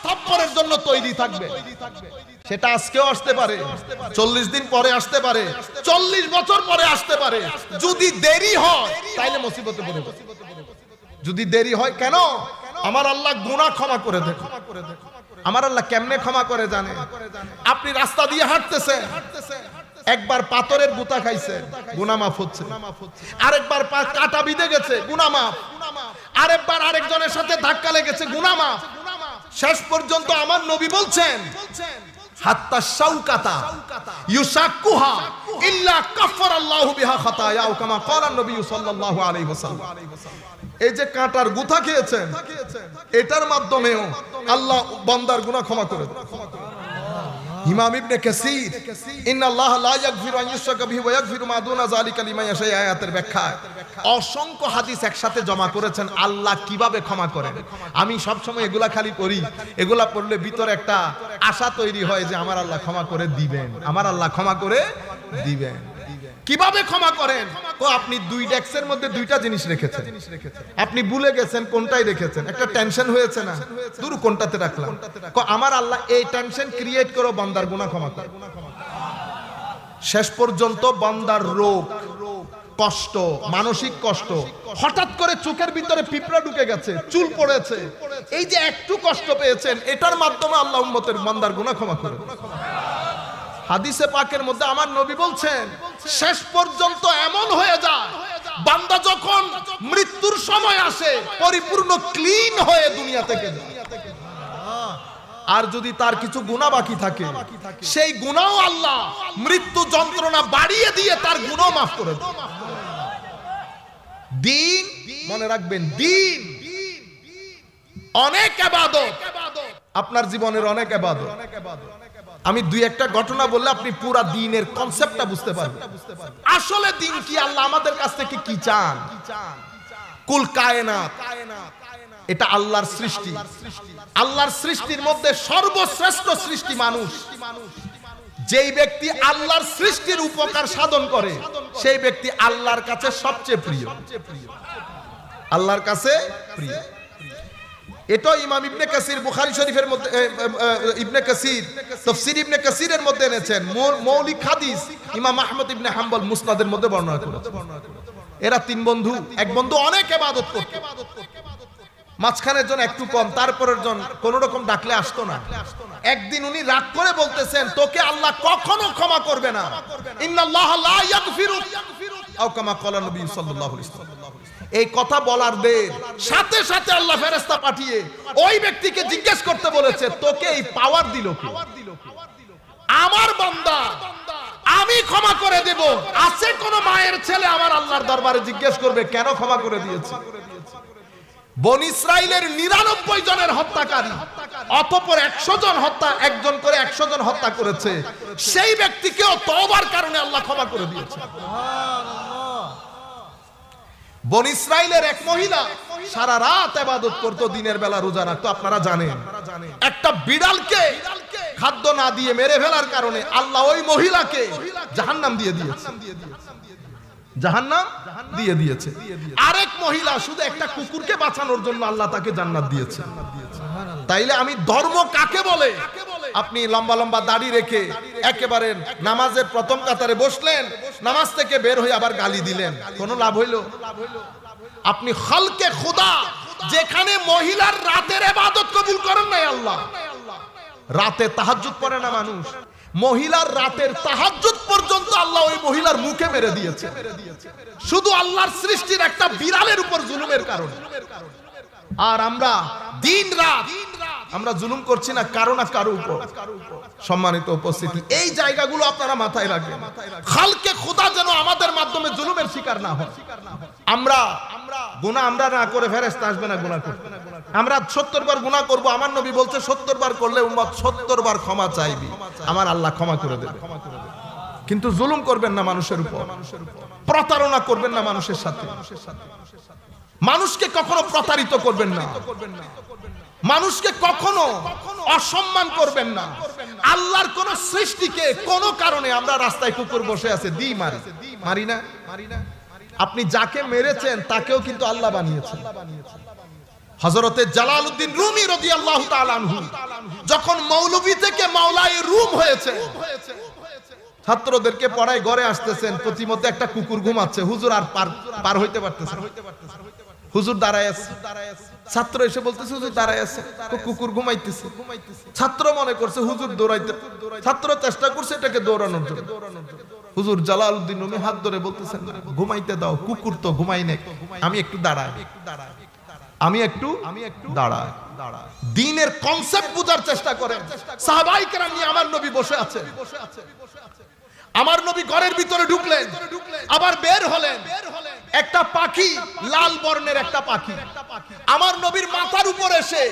থাপ্পড়ের জন্য তৈরি থাকবে। সেটা আজকেও আসতে পারে, 40 দিন পরে আসতে পারে, 40 বছর পরে আসতে পারে। যদি দেরি হয় তাইলে মুসিবতে পড়ে যাবে। যদি দেরি হয়, কেন? আমার আল্লাহ গুনাহ ক্ষমা করে দেন। আমার আল্লাহ কেমনে ক্ষমা করে জানে? আপনি রাস্তা দিয়ে হাঁটতেছেন, একবার পাথরের গুতা খাইছে, গুনাহ মাফ হচ্ছে। আরেকবার কাটা বিঁধে গেছে, গুনাহ মাফ। আরেকবার আরেকজনের সাথে ধাক্কা লেগেছে, গুনাহ মাফ। শেষ পর্যন্ত আমার নবী বলছেন, হাত্তা শাউকাতা ইউশাক্কুহা ইল্লা কাফফারাল্লাহু বিহা খাতায়াহু কামা ক্বালা নবী সাল্লাল্লাহু আলাইহি ওয়াসাল্লাম। এই যে কাঁটার গুথা খেয়েছেন, এটার মাধ্যমেও আল্লাহ বান্দার গুনাহ ক্ষমা করে দেন। ইমাম ইবনে কাসির ইন্নাল্লাহা লা ইয়াগফিরু আন ইউশরাকা বিহি ওয়া ইয়াগফিরু মা দুনা যালিকা লিমান ইয়াশা আয়াতের ব্যাখ্যায় অসংখ্য হাদিস একসাথে জমা করেছেন আল্লাহ কিভাবে ক্ষমা করেন। আমি সব সময় এগুলা খালি পড়ি, এগুলা পড়লে ভিতরে একটা আশা তৈরি হয় যে আমার আল্লাহ ক্ষমা করে দিবেন, আমার আল্লাহ ক্ষমা করে দিবেন। কিভাবে ক্ষমা করেন? তো আপনি দুই ডেস্কের মধ্যে দুইটা জিনিস রেখেছেন, আপনি ভুলে গেছেন কোনটাই রেখেছেন। একটা টেনশন হয়েছে না, দূর কোনটাতে রাখলাম। আমার আল্লাহ এই টেনশন ক্রিয়েট করে বান্দার গুনাহ ক্ষমা করে। শেষ পর্যন্ত বান্দার রোগ, কষ্ট, মানসিক কষ্ট, হঠাৎ করে চোখের ভিতরে পিঁপড়া ঢুকে গেছে, চুল পড়েছে, এই যে একটু কষ্ট পেয়েছেন, এটার মাধ্যমে আল্লাহ উম্মতের বান্দার গুনাহ ক্ষমা করে। হাদিসে পাকের মধ্যে আমার নবী বলছেন, শেষ পর্যন্ত এমন হয়ে যায় বান্দা যখন মৃত্যুর সময় আসে পরিপূর্ণ ক্লিন হয়ে দুনিয়া থেকে যায়। আর যদি তার কিছু গুনাহ বাকি থাকে, সেই গুনাহও আল্লাহ মৃত্যু যন্ত্রণা বাড়িয়ে দিয়ে তার গুনাহ মাফ করে দেন। দিন, মনে রাখবেন, দিন অনেক ইবাদত, আপনার জীবনের অনেক ইবাদত। আমি দুই একটা ঘটনা বললে আপনি পুরা দিনের কনসেপ্টটা বুঝতে পারবেন। আসলে দিন কি, আল্লাহ আমাদের কাছ থেকে কি চান। কুল কায়নাত, এটা আল্লাহর সৃষ্টি। আল্লাহর সৃষ্টির মধ্যে সর্বশ্রেষ্ঠ সৃষ্টি মানুষ। যেই ব্যক্তি আল্লাহর সৃষ্টির উপকার সাধন করে, সেই ব্যক্তি আল্লাহর কাছে সবচেয়ে প্রিয়, আল্লাহর কাছে প্রিয়। এটা ইমাম ইবনে কাসির বুখারী শরীফের মধ্যে, ইবনে কাসির তাফসীর ইবনে কাসিরের মধ্যে এনেছেন। মৌলিক হাদিস ইমাম আহমদ ইবনে হাম্বল মুসনাদের মধ্যে বর্ণনা করেছেন। এরা তিন বন্ধু, এক বন্ধু অনেক ইবাদত করত, মাঝখানের জন একটু কম, তারপরের জন কোন রকম ডাকলে আসতো না। একদিন উনি রাগ করে বলতেছেন, তোকে আল্লাহ কখনো ক্ষমা করবে না, ইন্নাল্লাহা লা ইয়াগফিরু আও কামা ক্বালা নবী সাল্লাল্লাহু আলাইহি ওয়াসাল্লাম। এই কথা বলার দের সাথে সাথে আল্লাহ ফেরেশতা পাঠিয়ে ওই ব্যক্তিকে জিজ্ঞেস করতে বলেছে, তোকে এই পাওয়ার দিল কে? আমার বান্দা, আমি ক্ষমা করে দেব। আছে কোন মায়ের ছেলে আমার আল্লাহর দরবারে জিজ্ঞেস করবে কেন ক্ষমা করে দিয়েছি? বনি ইসরাইলের 99 জনের হত্যাকারী, অতঃপর 100 জন হত্যা, একজন করে 100 জন হত্যা করেছে, সেই ব্যক্তিকেও তওবার কারণে আল্লাহ ক্ষমা করে দিয়েছে। বনি ইসরাইলের এক মহিলা সারা রাত ইবাদত করত, দিনের বেলা রোজা রাখতো। আপনারা জানেন, একটা বিড়ালকে খাদ্য না দিয়ে মেরে ফেলার কারণে আল্লাহ ওই মহিলাকে জাহান্নাম দিয়ে দিয়েছে, জাহান্নাম দিয়ে দিয়েছে। আরেক মহিলা শুধু একটা কুকুরকে বাঁচানোর জন্য আল্লাহ তাকে জান্নাত দিয়েছে। তাইলে আমি ধর্ম কাকে বলে? আপনি লম্বা লম্বা দাড়ি রেখে একেবারে নামাজের প্রথম কাতারে বসলেন, নামাজ থেকে বের হয়ে আবার গালি দিলেন, কোনো লাভ হইল? আপনি খালকে খোদা, যেখানে মহিলার রাতের ইবাদত কবুল করেন নাই আল্লাহ, রাতে তাহাজ্জুদ পড়ে না মানুষ, মহিলার রাতের তাহাজ্জুদ পর্যন্ত আল্লাহ ওই মহিলার মুখে মেরে দিয়েছে, শুধু আল্লাহর সৃষ্টির একটা বিড়ালের উপর জুলুমের কারণে। আর আমরা দিন রাত আমরা জুলুম করছি না কারো না কারো উপর। সম্মানিত উপস্থিতি, এই জায়গাগুলো আপনারা মাথায় রাখবেন। খালকে খোদা যেন আমাদের মাধ্যমে জুলুমের শিকার না হয়। আমরা গুনাহ আমরা না করে ফেরেশতা আসবে না গুনাহ করতে। আমরা 70 বার গুনাহ করব, আমার নবী বলছে 70 বার করলে উম্মত 70 বার ক্ষমা চাইবে, আমার আল্লাহ ক্ষমা করে দেবে। কিন্তু জুলুম করবেন না মানুষের উপর, প্রতারণা করবেন না মানুষের সাথে, মানুষকে কখনো প্রতারিত করবেন না, মানুষকে কখনো অসম্মান করবেন না। আল্লাহর কোন সৃষ্টিকে কোন কারণে আমরা রাস্তায় কুকুর বসে আছে দি মারি না। আপনি যাকে মেরেছেন তাকেও কিন্তু আল্লাহ বানিয়েছেন, হযরতে জালালউদ্দিন রুমি রাদিয়াল্লাহু তাআলা আনহু যখন মৌলভী থেকে মাওলায়ে রুম হয়েছে, ছাত্রদেরকে পড়ায় ঘরে আসতেছেন, প্রতিমধ্যে একটা কুকুর ঘুমাচ্ছে, হুজুর আর পার হইতে পারতেছে না। হুজুর দাঁড়ায় আছে, ছাত্র এসে বলতেছে হুজুর দাঁড়ায় আছে, তো কুকুর ঘুমাইতেছে। ছাত্র মনে করছে হুজুর দৌড়াইতে, ছাত্র চেষ্টা করছে এটাকে দৌড়ানোর জন্য। হুজুর জালালউদ্দিন রুমি হাত ধরে বলতেছেন ঘুমাইতে দাও, কুকুর তো ঘুমাই না, আমি একটু দাঁড়াই, আমি একটু দাঁড়াই। দ্বীনের কনসেপ্ট বুঝার চেষ্টা করেন। সাহাবায়ে কেরাম নিয়ে আমার নবী বসে আছে, আমার নবী ঘরের ভিতরে ঢুকলেন, আবার বের হলেন। একটা পাখি, লাল বর্ণের একটা পাখি আমার নবীর মাথার উপর এসে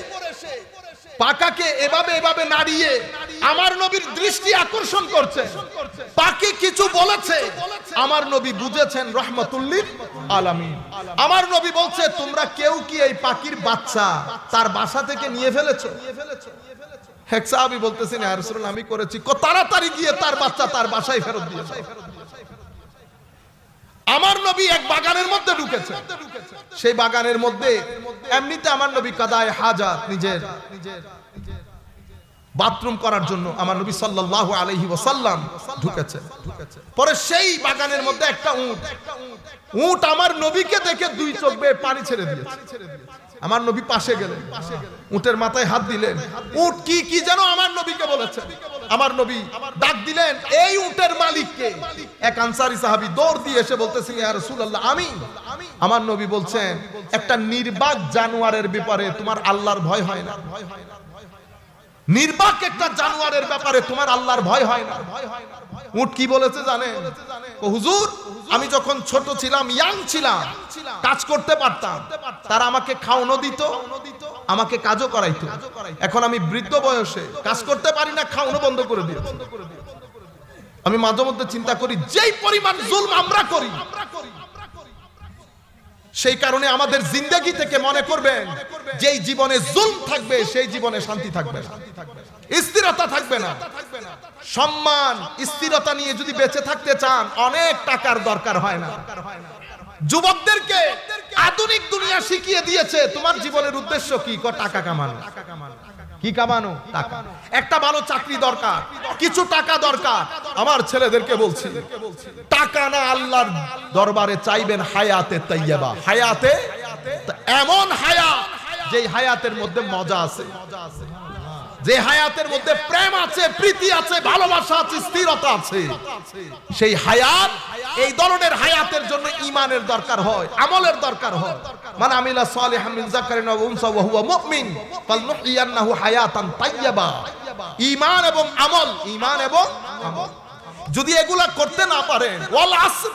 পাখাকে এভাবে এভাবে নাড়িয়ে আমার নবীর দৃষ্টি আকর্ষণ করছে। পাখি কিছু বলেছে, আমার নবী বুঝেছেন রহমাতুল লিল আলামিন। আমার নবী বলছে তোমরা কেউ কি এই পাখির বাচ্চা তার বাসা থেকে নিয়ে ফেলেছো? এক সাহাবী বলতেছেন ইয়া রাসূলুল্লাহ আমি করেছি। তাড়াতাড়ি গিয়ে তার বাচ্চা তার বাসায় ফেরত দিয়ে দাও। আমার নবী এক বাগানের মধ্যে ঢুকেছে, সেই বাগানের মধ্যে এমনিতে আমার নবী কাদায়ে হাজাত নিজের বাথরুম করার জন্য আমার নবী সাল্লাল্লাহু আলাইহি ওয়াসাল্লাম ঢুকেছে। পরে সেই বাগানের মধ্যে একটা উট আমার নবীকে দেখে দুই চোখ বেয়ে পানি ছেড়ে দিয়েছে। আমার নবী পাশে গেলেন, উটের মাথায় হাত দিলেন। উট কি যেন আমার নবীকে বলেছে। আমার নবী ডাক দিলেন এই উটের মালিককে। এক আনসারী সাহাবী দৌড় দিয়ে এসে বলতেছেন ইয়া রাসূলুল্লাহ আমি। আমার নবী বলছেন একটা নির্বাক জানোয়ারের ব্যাপারে তোমার আল্লাহর ভয় হয় না? নির্বাক একটা জানোয়ারের ব্যাপারে তোমার আল্লাহর ভয় হয় না? উট কি বলেছে জানেন? ও হুজুর আমি যখন ছোট ছিলাম, ইয়াং ছিলাম, কাজ করতে পারতাম, তারা আমাকে খাওয়ানো দিত, আমাকে কাজও করাইতো। এখন আমি বৃদ্ধ বয়সে কাজ করতে পারি না, খাওয়ানো বন্ধ করে দিয়েছে। আমি মাঝে মধ্যে চিন্তা করি যেই পরিমাণ জুলম আমরা করি, সেই কারণে আমাদের জিন্দেগি থেকে মনে করবেন যেই জীবনে জুলম থাকবে সেই জীবনে শান্তি থাকবে না, স্থিরতা থাকবে না। সম্মান স্থিরতা নিয়ে যদি বেঁচে থাকতে চান অনেক টাকার দরকার হয় না। যুবকদেরকে আধুনিক দুনিয়া শিখিয়ে দিয়েছে তোমার জীবনের উদ্দেশ্য কি? টাকা কামানো। কি কামানো? টাকা। একটা ভালো চাকরি দরকার, কিছু টাকা দরকার। আমার ছেলেদেরকে বলছি টাকা না আল্লাহর দরবারে চাইবেন হায়াতে তাইয়্যিবা, হায়াতে এমন হায়াত যেই হায়াতের মধ্যে মজা আছে, যে হায়াতের মধ্যে প্রেম আছে, প্রীতি আছে, ভালোবাসা আছে, স্থিরতা আছে। সেই হায়াত, এই ধরনের হায়াতের জন্য ঈমানের দরকার হয়, আমলের দরকার হয়। মান আমিলা সালিহাম মিন যাকারিন ওয়া উনসা ওয়া হুয়া মুমিন ফালনুহইয়ান্নাহু হায়াতান তাইয়্যিবা। ঈমান এবং আমল, ঈমান এবং আমল যদি এগুলা করতে না পারেন, ওয়াল আসর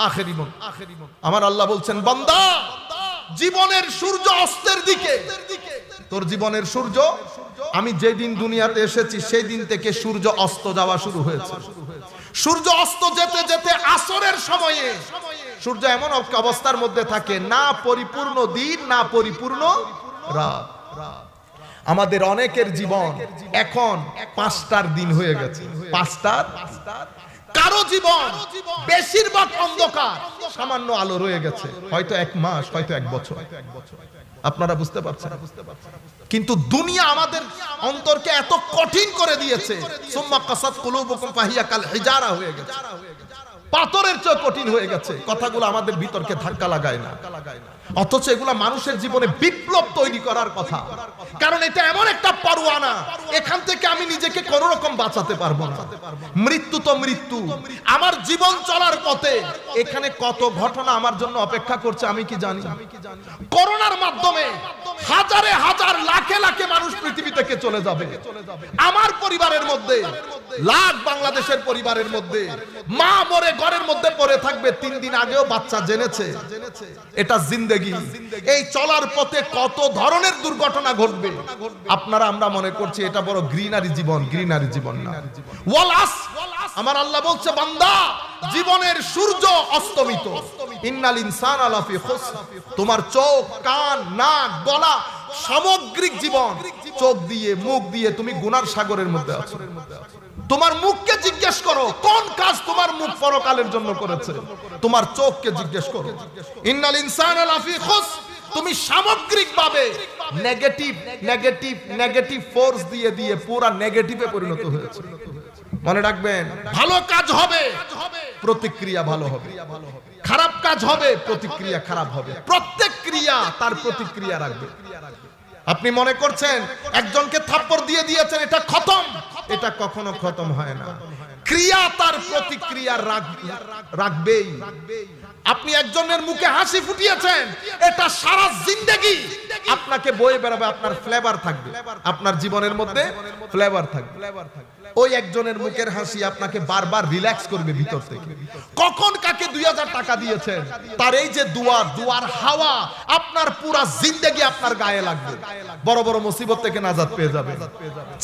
আখিরিমুন, আমার আল্লাহ বলছেন বান্দা জীবনের সূর্য অস্তের দিকে, তোর জীবনের সূর্য, আমি যেদিন দুনিয়াতে এসেছি সেই দিন থেকে সূর্য অস্ত যাওয়া শুরু হয়েছে। সূর্য অস্ত যেতে যেতে আসরের সময়ে সূর্য এমন অবস্থার মধ্যে থাকে, না পরিপূর্ণ দিন না পরিপূর্ণ রাত। আমাদের অনেকের জীবন এখন 5টার দিন হয়ে গেছে, 5টার। কারো জীবন বেশিরভাগ অন্ধকার, সামান্য আলো রয়ে গেছে, হয়তো 1 মাস, হয়তো 1 বছর। আপনারা বুঝতে পারছেন? কিন্তু দুনিয়া আমাদের অন্তরকে এত কঠিন করে দিয়েছে, সুম্মা কাসাত কুলুবুকুম ফাহিয়া কাল হিজারা হয়ে গেছে, পাথরের চেয়ে কঠিন হয়ে গেছে। কথাগুলো আমাদের ভিতরকে ধাক্কা লাগায় না, অথচ এগুলা মানুষের জীবনে বিপ্লব তৈরি করার কথা। কারণ এটা এমন একটা পরোয়ানা, এখান থেকে আমি নিজেকে কোনো রকম বাঁচাতে পারবো না। মৃত্যু তো মৃত্যু। আমার জীবন চলার পথে এখানে কত ঘটনা আমার জন্য অপেক্ষা করছে আমি কি জানি? করোনার মাধ্যমে হাজারে হাজার লাখে লাখে মানুষ পৃথিবী থেকে চলে যাবে। আমার পরিবারের মধ্যে, লাখ বাংলাদেশের পরিবারের মধ্যে মা মরে ঘরের মধ্যে পড়ে থাকবে, 3 দিন আগেও বাচ্চা জেনেছে। এটা জিন্দেগি। এই চলার পথে কত ধরনের দুর্ঘটনা ঘটবে। আপনারা আমরা মনে করছি এটা বড় গ্রিনারি জীবন, গ্রিনারি জীবন না। ওয়াল আসর, আমার আল্লাহ বলছে বান্দা জীবনের সূর্য অস্তমিত। ইন্নাল ইনসানা লাফি খুসর। তোমার চোখ, কান, নাক, গলা, সামগ্রিক জীবন, চোখ দিয়ে মুখ দিয়ে তুমি গুনার সাগরের মধ্যে আছো। তোমার মুখকে জিজ্ঞেস করো কোন কাজ তোমার মুখ পরকালের জন্য করেছে। তোমার চোখকে জিজ্ঞেস করো। ইন্নাল ইনসানা লাফি খুসর। তুমি সামগ্রিকভাবে নেগেটিভ ফোর্স দিয়ে দিয়ে পুরা নেগেটিভে পরিণত হয়েছে। মনে রাখবেন, ভালো কাজ হবে প্রতিক্রিয়া ভালো হবে, খারাপ কাজ হবে প্রতিক্রিয়া খারাপ হবে। প্রত্যেক ক্রিয়া তার প্রতিক্রিয়া রাখবে। আপনি মনে করছেন একজনকে থাপ্পড় দিয়ে দিয়েছেন এটা খতম, এটা কখনো খতম হয় না। ক্রিয়া তার প্রতিক্রিয়া রাখবেই। আপনি একজনের মুখে হাসি ফুটিয়েছেন, এটা সারা জিন্দেগি আপনাকে বয়ে বেড়াবে। আপনার ফ্লেভার থাকবে, আপনার জীবনের মধ্যে ফ্লেভার থাকবে। ওই একজনের মুখের হাসি আপনাকে বারবার রিল্যাক্স করবে ভিতর থেকে। কখন কাকে 2000 টাকা দিয়েছেন, তার এই যে দুয়ার হাওয়া আপনার পুরা জিন্দেগি আপনার গায়ে লাগবে। বড় বড় মুসিবত থেকে নাজাত পেয়ে যাবে।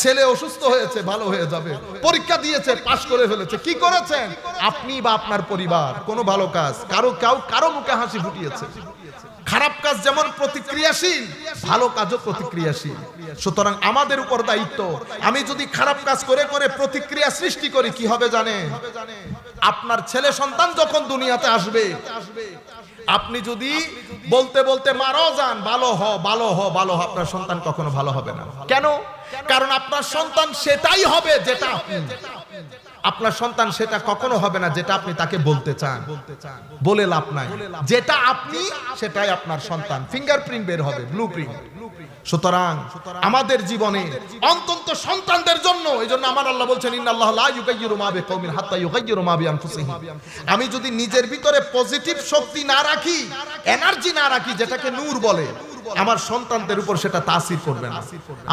ছেলে অসুস্থ হয়েছে, ভালো হয়ে যাবে। পরীক্ষা দিয়েছে, পাশ করে ফেলেছে। কি করেছেন আপনি বা আপনার পরিবার? কোনো ভালো কাজ। কারো মুখে হাসি ফুটিয়েছে। খারাপ কাজ যেমন প্রতিক্রিয়াশীল, ভালো কাজও প্রতিক্রিয়াশীল। সুতরাং আমাদের উপর দায়িত্ব, আমি যদি খারাপ কাজ করে করে প্রতিক্রিয়া সৃষ্টি করি, কি হবে জানেন? আপনার ছেলে সন্তান যখন দুনিয়াতে আসবে, আপনি যদি বলতে বলতে মারাও যান, ভালো হ, আপনার সন্তান কখনো ভালো হবে না। কেন? কারণ আপনার সন্তান সেটাই হবে যেটা আপনি। আপনার সন্তান সেটা কখনো হবে না যেটা আপনি তাকে বলতে চান। বলে লাভ নাই, যেটা আপনি সেটাই আপনার সন্তান। ফিঙ্গারপ্রিন্ট বের হবে, ব্লুপ্রিন্ট। সুতরাং আমাদের জীবনে অন্তত সন্তানদের জন্য, এইজন্য আমার আল্লাহ বলছেন ইন্নাল্লাহা লা ইউগাইয়িরু মা বিকাউমিন হাত্তা ইউগাইয়িরু মা বিআনফুসিহিম। আমি যদি নিজের ভিতরে পজিটিভ শক্তি না রাখি, এনার্জি না রাখি, যেটাকে নূর বলে, আমার সন্তানদের উপর সেটা তাসির করবে না।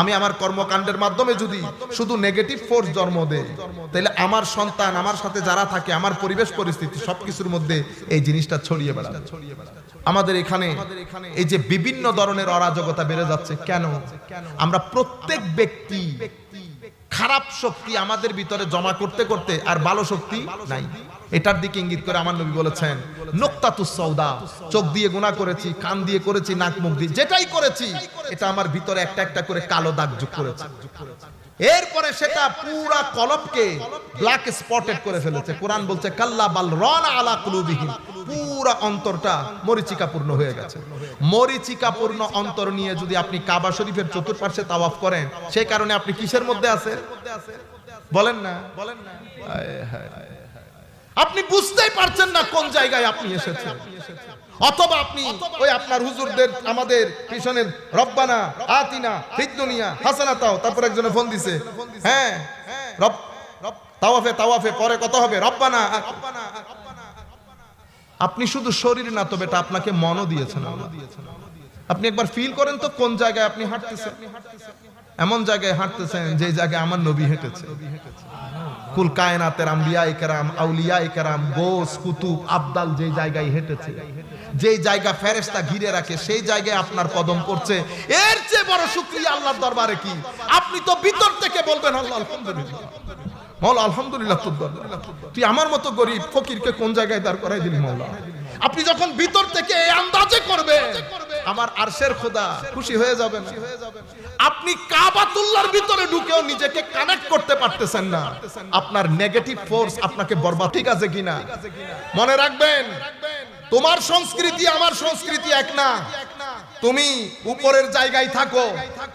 আমি আমার কর্মকাণ্ডের মাধ্যমে যদি শুধু নেগেটিভ ফোর্স জন্ম দেই, তাহলে আমার সন্তান, আমার সাথে যারা থাকে, আমার পরিবেশ পরিস্থিতি সবকিছুর মধ্যে এই জিনিসটা ছড়িয়ে বেড়াবে। আমাদের এখানে এই যে বিভিন্ন ধরনের অরাজকতা বেড়ে যাচ্ছে, কেন? আমরা প্রত্যেক ব্যক্তি খারাপ শক্তি আমাদের ভিতরে জমা করতে করতে আর ভালো শক্তি নাই। এটার দিকে ইঙ্গিত করে আমার নবী বলেছেন নুকতাতুস সাউদা। চোখ দিয়ে গুনাহ করেছি, কান দিয়ে করেছি, নাক মুখ দিয়ে যেটাই করেছি, এটা আমার ভিতরে একটা একটা করে কালো দাগ যোগ করেছে। এরপরে সেটা পুরা কলবকে ব্ল্যাক স্পটেড করে ফেলেছে। কোরআন বলছে কাল্লা বাল রানা আলা কুলুবিহিম, পুরা অন্তরটা মরিচিকাপূর্ণ হয়ে গেছে। মরিচিকাপূর্ণ অন্তর নিয়ে যদি আপনি কাবা শরীফের চতুর্পাশে তাওয়াফ করেন, সেই কারণে আপনি কিসের মধ্যে আছেন বলেন না? আপনি বুঝতেই পারছেন না কোন জায়গায় আপনি এসেছেন। অথবা আপনি ওই আপনার হুজুরদের, আমাদের পিছনের রব্বানা আতিনা ফিদ দুনিয়া হাসানাতাও, তারপর একজনে ফোন দিছে, হ্যাঁ রব তাওয়াফে পরে কত হবে রব্বানা। আপনি শুধু শরীর না তো বেটা, আপনাকে মনও দিয়েছেন আল্লাহ। আপনি একবার ফিল করেন তো কোন জায়গায় আপনি হাঁটতেছেন। এমন জায়গায় হাঁটতেছেন যে জায়গায় আমার নবী হেঁটেছে। কুল কায়নাতের আম্বিয়ায়ে কেরাম, আউলিয়ায়ে কেরাম, গোস কুতুব আবদাল যে জায়গায় হেঁটেছে, যে জায়গা ফেরেশতা ঘিরে রাখে, সেই জায়গায় আপনার কদম পড়ছে। এর চেয়ে বড় শুকরিয়া আল্লাহর দরবারে কি? আপনি তো ভিতর থেকে বলবেন আল্লাহ আলহামদুলিল্লাহ, মওলা আলহামদুলিল্লাহ, তুই আমার মতো গরিব ফকিরকে কোন জায়গায় দাঁড় করাই দিলি মওলা। আপনি যখন ভিতর থেকে এই আন্দাজে করবেন, আমার আরশের খোদা খুশি হয়ে যাবেন। আপনি কাবাতুল্লাহর ভিতরে ঢুকেও নিজেকে কানেক্ট করতে পারতেছেন না, আপনার নেগেটিভ ফোর্স আপনাকে বরবাদ। ঠিক আছে কিনা? মনে রাখবেন, তোমার সংস্কৃতি আমার সংস্কৃতি এক না। তুমি উপরের জায়গায় থাকো,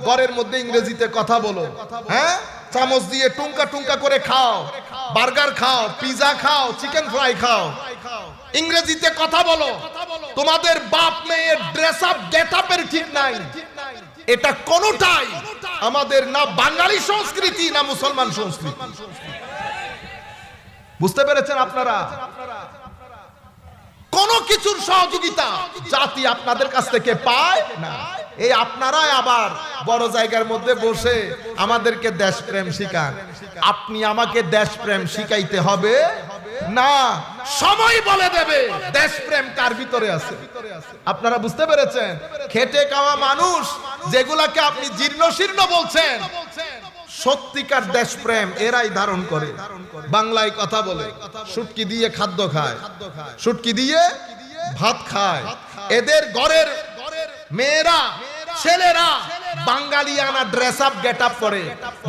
ঘরের মধ্যে ইংরেজিতে কথা বলো, হ্যাঁ, চামচ দিয়ে টুঙ্কা টুঙ্কা করে খাও, বার্গার খাও, পিজা খাও, চিকেন ফ্রাই খাও, ইংরেজিতে কথা বলো। তোমাদের বাপ মেয়ের ড্রেস আপ গেট আপের ঠিক নাই। এটা কোনটাই আমাদের না বাঙালি সংস্কৃতি না মুসলমান সংস্কৃতি। বুঝতে পেরেছেন আপনারা? কোন কিছুর সহযোগিতা জাতি আপনাদের কাছ থেকে পায় না। এই আপনারাই আবার বড় জায়গার মধ্যে বসে আমাদেরকে দেশপ্রেম শিখান। আপনি আমাকে দেশপ্রেম শিখাইতে হবে না, সময় বলে দেবে দেশপ্রেম কার ভিতরে আছে। আপনারা বুঝতে পেরেছেন? খেটে খাওয়া মানুষ যেগুলাকে আপনি জীর্ণশীর্ণ বলছেন, সত্যিকার দেশপ্রেম এরাই ধারণ করে। বাংলায় কথা বলে, শুটকি দিয়ে খাদ্য খায়, শুটকি দিয়ে ভাত খায়। এদের ঘরের মেয়েরা ছেলেরা বাঙালিয়ানা ড্রেস আপ গেট আপ পরে,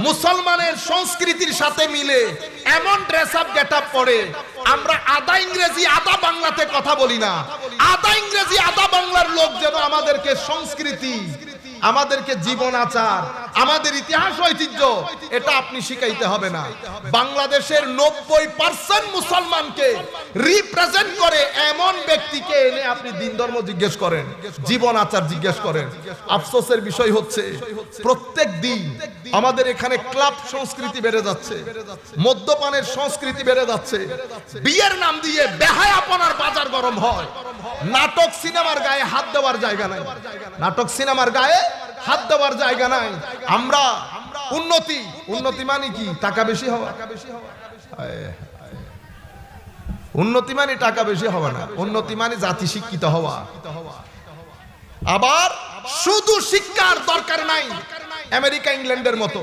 মুসলমানের সংস্কৃতির সাথে মিলে এমন ড্রেস আপ গেট আপ পরে, আমরা আধা ইংরেজি আধা বাংলাতে কথা বলি না, আধা ইংরেজি আধা বাংলার লোক যেন আমাদেরকে সংস্কৃতি, আমাদেরকে জীবন আচার, আমাদের ইতিহাস ঐতিহ্য এটা আপনি শিখাইতে হবে না। বাংলাদেশের 90% মুসলমানকে রিপ্রেজেন্ট করে এমন ব্যক্তিকে এনে আপনি দিন ধর্ম জিজ্ঞেস করেন, জীবন আচার জিজ্ঞেস করেন। আফসোসের বিষয় হচ্ছে প্রত্যেক দিন আমাদের এখানে ক্লাব সংস্কৃতি বেড়ে যাচ্ছে, মদ্যপানের সংস্কৃতি বেড়ে যাচ্ছে, বিয়ের নাম দিয়ে বেহায়াপনার বাজার গরম হয়, নাটক সিনেমার গায়ে হাত দেওয়ার জায়গা নাই, নাটক সিনেমার গায়ে হাত দেওয়ার জায়গা নাই। আমরা উন্নতি, উন্নতি মানে কি? টাকা বেশি হওয়া। উন্নতি মানে টাকা বেশি হওয়া না, উন্নতি মানে জাতি শিক্ষিত হওয়া। আবার শুধু শিক্ষার দরকার নাই আমেরিকা ইংল্যান্ডের মতো।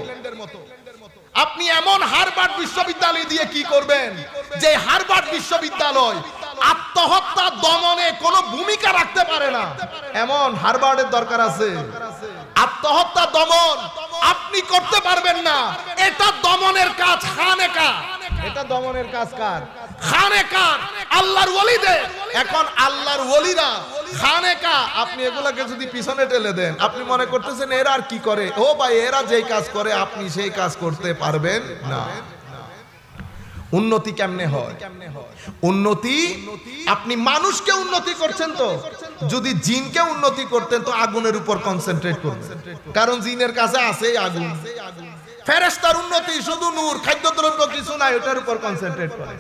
আপনি এমন হার্ভার্ড বিশ্ববিদ্যালয় দিয়ে কি করবেন যে হার্ভার্ড বিশ্ববিদ্যালয় আত্মহত্যা দমনে কোনো ভূমিকা রাখতে পারে না, এমন হার্ভার্ডের দরকার আছে। আত্মহত্যা দমন আপনি করতে পারবেন না, এটা দমনের কাজ খানেকা, এটা দমনের কাজ কার? খানেকা, আল্লাহর ওলিদের। এখন আল্লাহর ওলিরা খানেকা, আপনি এগুলাকে যদি পিছনে ঠেলে দেন, আপনি মনে করতেছেন এরা আর কি করে, ও ভাই এরা যেই কাজ করে আপনি সেই কাজ করতে পারবেন না। উন্নতি কেমনে হয়? উন্নতি আপনি মানুষকে উন্নতি করছেন, তো যদি জিনকে উন্নতি করতেন তো আগুনের উপর কনসেন্ট্রেট করতেন, কারণ জিনের কাছে আছে আগুন। ফেরেশতার উন্নতি শুধু নূর, খাদ্যদ্রব্য কিছু নাই, ওটার উপর কনসেন্ট্রেট করে।